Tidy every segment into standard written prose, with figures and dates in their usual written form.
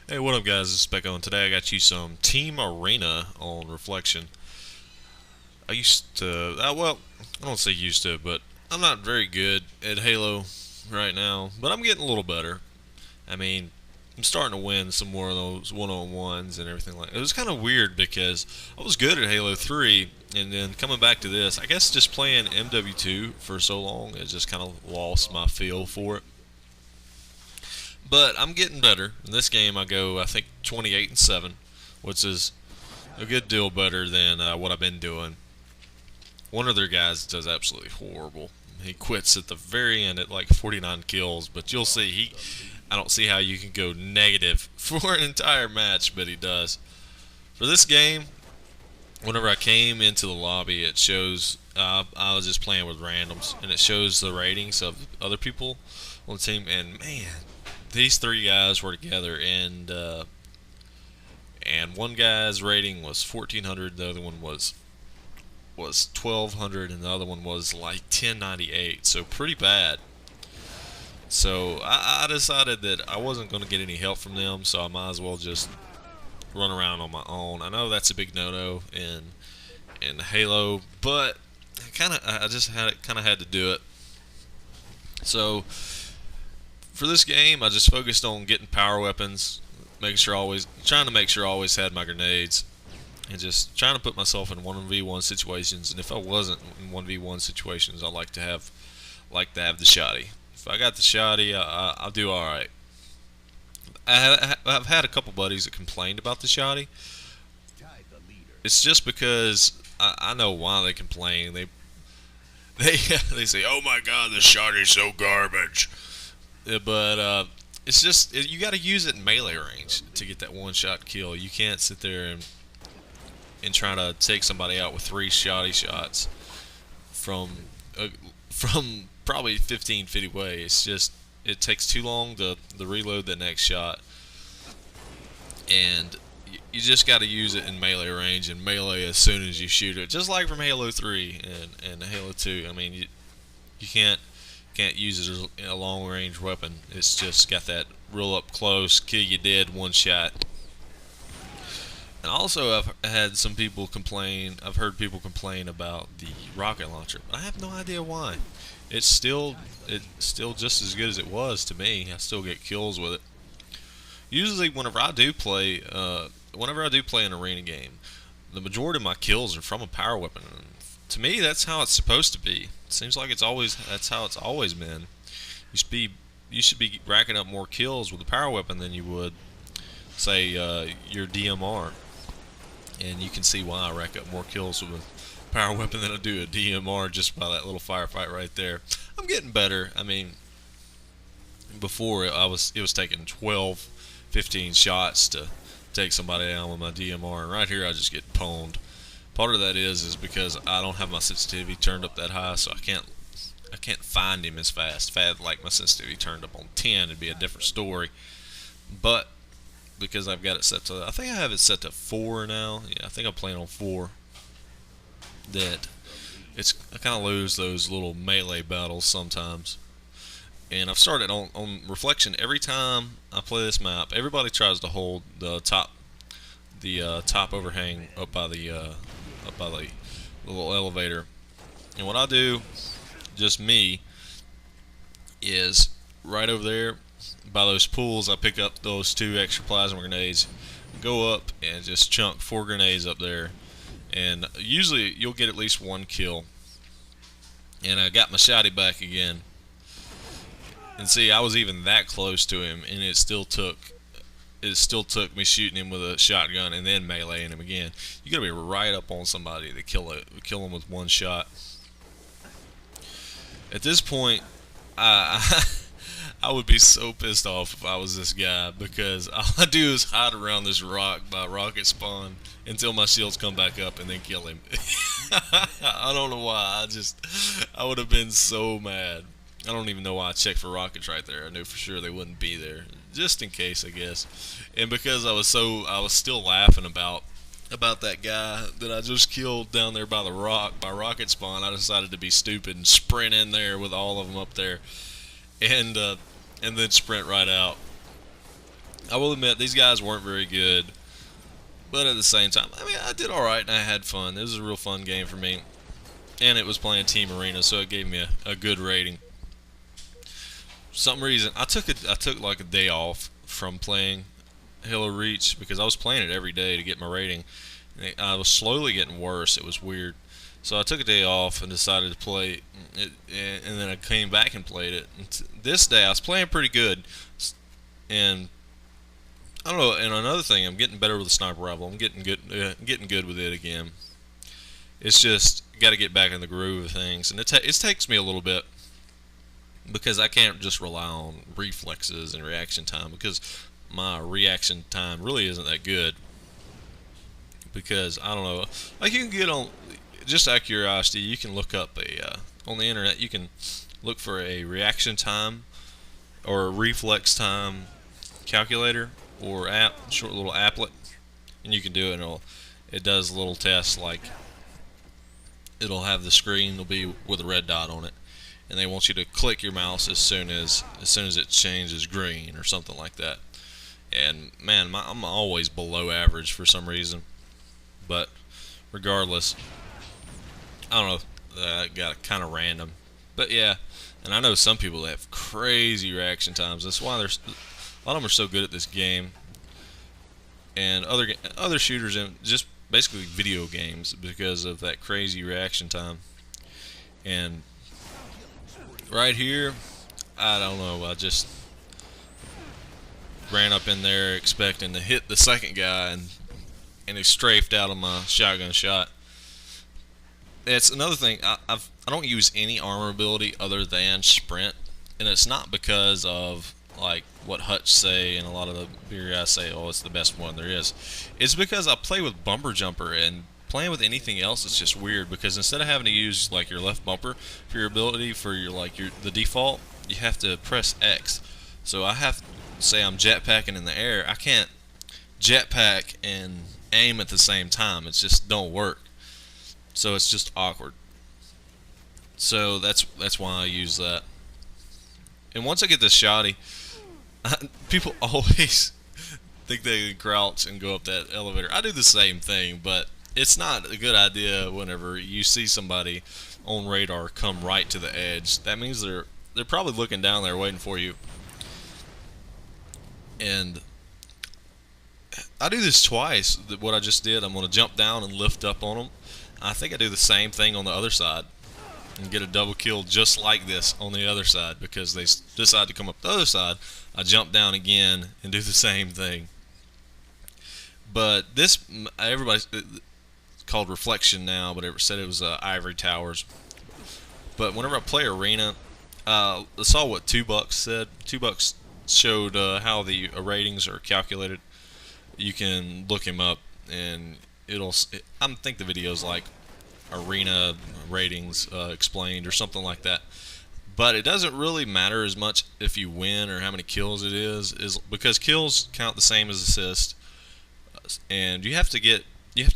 Hey, what up, guys? This is Specko, and today I got you some Team Arena on Reflection. I used to, well, I don't say used to, but I'm not very good at Halo right now, but I'm getting a little better. I mean, I'm starting to win some more of those one-on-ones and everything like that. It was kind of weird because I was good at Halo 3, and then coming back to this, I guess just playing MW2 for so long, it just kind of lost my feel for it. But I'm getting better. In this game, I go, I think, 28-7, which is a good deal better than what I've been doing. One of their guys does absolutely horrible. He quits at the very end at like 49 kills, but you'll see I don't see how you can go negative for an entire match, but he does. For this game, whenever I came into the lobby, it shows I was just playing with randoms, and it shows the ratings of other people on the team. And man, these three guys were together, and one guy's rating was 1400, the other one was 1200, and the other one was like 1098. So pretty bad. So I decided that I wasn't going to get any help from them, so I might as well just run around on my own. I know that's a big no-no in Halo, but I just had to do it. So for this game, I just focused on getting power weapons, trying to make sure I always had my grenades, and just trying to put myself in 1v1 situations. And if I wasn't in 1v1 situations, I like to have the shotty. If I got the shotty, I'll do all right. I've had a couple buddies that complained about the shotty. It's just because I know why they complain. They they say, "Oh my God, the shotty's so garbage." But it's just you got to use it in melee range to get that one shot kill. You can't sit there and try to take somebody out with three shotty shots from from probably 15 feet away. It's just it takes too long to reload the next shot, and you just got to use it in melee range and melee as soon as you shoot it. Just like from Halo 3 and Halo 2. I mean, you can't use it as a long range weapon. It's just got that real up close, kill you dead, one shot. And also, I've had some people complain. I've heard people complain about the rocket launcher, but I have no idea why. It's still just as good as it was to me. I still get kills with it. Usually, whenever I do play an arena game, the majority of my kills are from a power weapon. And to me, that's how it's supposed to be. It seems like that's how it's always been. You should be racking up more kills with a power weapon than you would, say, your DMR. And you can see why I rack up more kills with a power weapon than I do a DMR just by that little firefight right there. I'm getting better. I mean, before it was taking 12, 15 shots to take somebody down with my DMR, and right here I just get pwned. Part of that is because I don't have my sensitivity turned up that high, so I can't find him as fast. If I had like my sensitivity turned up on 10, it'd be a different story. But because I've got it set to, I think I have it set to 4 now. Yeah, I think I'm playing on 4. That I kind of lose those little melee battles sometimes. And I've started on Reflection. Every time I play this map, everybody tries to hold the top overhang up by the little elevator. And what I do, just me, is right over there by those pools. I pick up those 2 extra plasma grenades, go up and just chunk 4 grenades up there, and usually you'll get at least 1 kill. And I got my shotty back again. And see, I was even that close to him, and it still took me shooting him with a shotgun and then meleeing him again. You gotta be right up on somebody to kill him with 1 shot. At this point, I I would be so pissed off if I was this guy, because all I do is hide around this rock by rocket spawn until my shields come back up and then kill him. I don't know why. I would have been so mad. I don't even know why I checked for rockets right there. I knew for sure they wouldn't be there, just in case, I guess. And because I was still laughing about that guy that I just killed down there by the rock by rocket spawn, I decided to be stupid and sprint in there with all of them up there, and then sprint right out. I will admit these guys weren't very good, but at the same time, I mean, I did all right and I had fun. It was a real fun game for me, and it was playing Team Arena, so it gave me a good rating. For some reason, I took like a day off from playing Halo Reach because I was playing it every day to get my rating. And I was slowly getting worse. It was weird. So I took a day off and decided to play it, and then I came back and played it. And this day I was playing pretty good, and I don't know. And another thing, I'm getting better with the sniper rifle. I'm getting good with it again. It's just got to get back in the groove of things, and it takes me a little bit because I can't just rely on reflexes and reaction time because my reaction time really isn't that good. Because I don't know, like you can get on just out of curiosity, you can look up on the internet. You can look for a reaction time or a reflex time calculator or app, short little applet, and you can do it. And it does little tests like it'll have the screen will be with a red dot on it, and they want you to click your mouse as soon as it changes green or something like that. And man, I'm always below average for some reason, but regardless, I don't know. That got kind of random, but yeah. And I know some people that have crazy reaction times. That's why there's a lot of them are so good at this game, and other shooters and just basically video games because of that crazy reaction time. And right here, I don't know. I just ran up in there expecting to hit the second guy, and he strafed out of my shotgun shot. It's another thing. I don't use any armor ability other than sprint, and it's not because of like what Hutch say and a lot of the bigger guys say, oh, it's the best one there is. It's because I play with bumper jumper, and playing with anything else is just weird because instead of having to use like your left bumper for your ability for your the default, you have to press X. So I have to say I'm jetpacking in the air. I can't jetpack and aim at the same time. It just don't work. So it's just awkward. So that's why I use that. And once I get this shotty, people always think they can crouch and go up that elevator. I do the same thing, but it's not a good idea whenever you see somebody on radar come right to the edge. That means they're probably looking down there waiting for you. And I do this twice. What I just did, I'm going to jump down and lift up on them. I think I do the same thing on the other side and get a double kill just like this on the other side because they decide to come up the other side. I jump down again and do the same thing. But this, everybody's called Reflection now, but it said it was Ivory Towers. But whenever I play Arena, I saw what $2 said. $2 showed how the ratings are calculated. You can look him up, and I think the video's like Arena ratings explained or something like that. But it doesn't really matter as much if you win or how many kills it is because kills count the same as assists, and you have to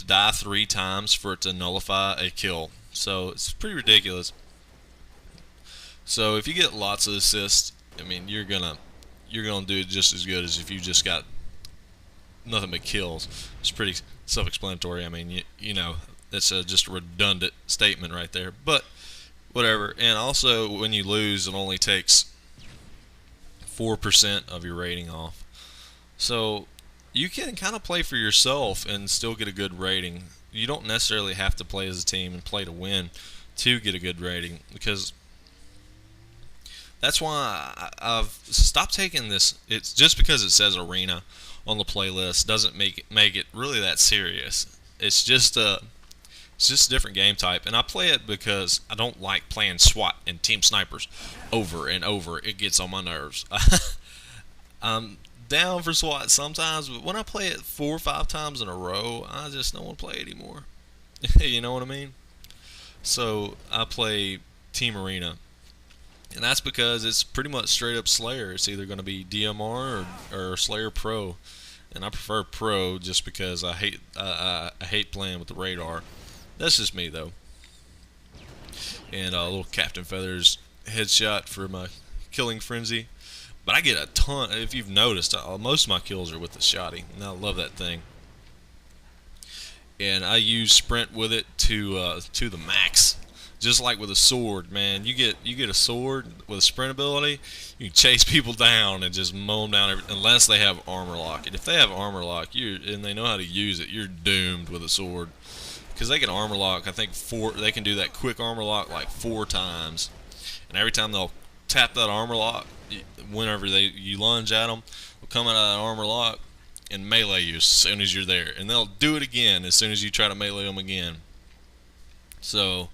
die 3 times for it to nullify a kill. So it's pretty ridiculous. So if you get lots of assists, I mean you're gonna do just as good as if you just got nothing but kills. It's pretty self-explanatory. I mean, you know, that's just a redundant statement right there. But whatever. And also, when you lose, it only takes 4% of your rating off. So you can kind of play for yourself and still get a good rating. You don't necessarily have to play as a team and play to win to get a good rating because that's why I've stopped taking this. It's just because it says Arena on the playlist doesn't make it really that serious. It's just a different game type, and I play it because I don't like playing SWAT and Team Snipers over and over. It gets on my nerves. I'm down for SWAT sometimes, but when I play it 4 or 5 times in a row, I just don't want to play anymore. You know what I mean? So I play Team Arena. And that's because it's pretty much straight up Slayer. It's either going to be DMR or Slayer Pro, and I prefer Pro just because I hate playing with the radar. That's just me though. And a little Captain Feathers headshot for my killing frenzy. But I get a ton. If you've noticed, most of my kills are with the shotty, and I love that thing. And I use sprint with it to the max. Just like with a sword, man, you get a sword with a sprint ability, you can chase people down and just mow them down unless they have armor lock. And if they have armor lock, and they know how to use it, you're doomed with a sword because they can armor lock. I think four. They can do that quick armor lock like 4 times, and every time they'll tap that armor lock, whenever you lunge at them, they'll come out of that armor lock and melee you as soon as you're there, and they'll do it again as soon as you try to melee them again. So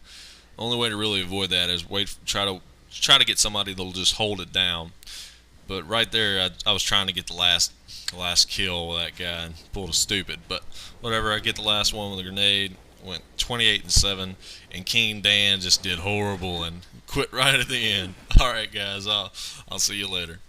only way to really avoid that is try to get somebody that'll just hold it down. But right there, I was trying to get the last kill with that guy and pulled a stupid. But whatever, I get the last one with a grenade. Went 28-7, and King Dan just did horrible and quit right at the end. All right, guys, I'll see you later.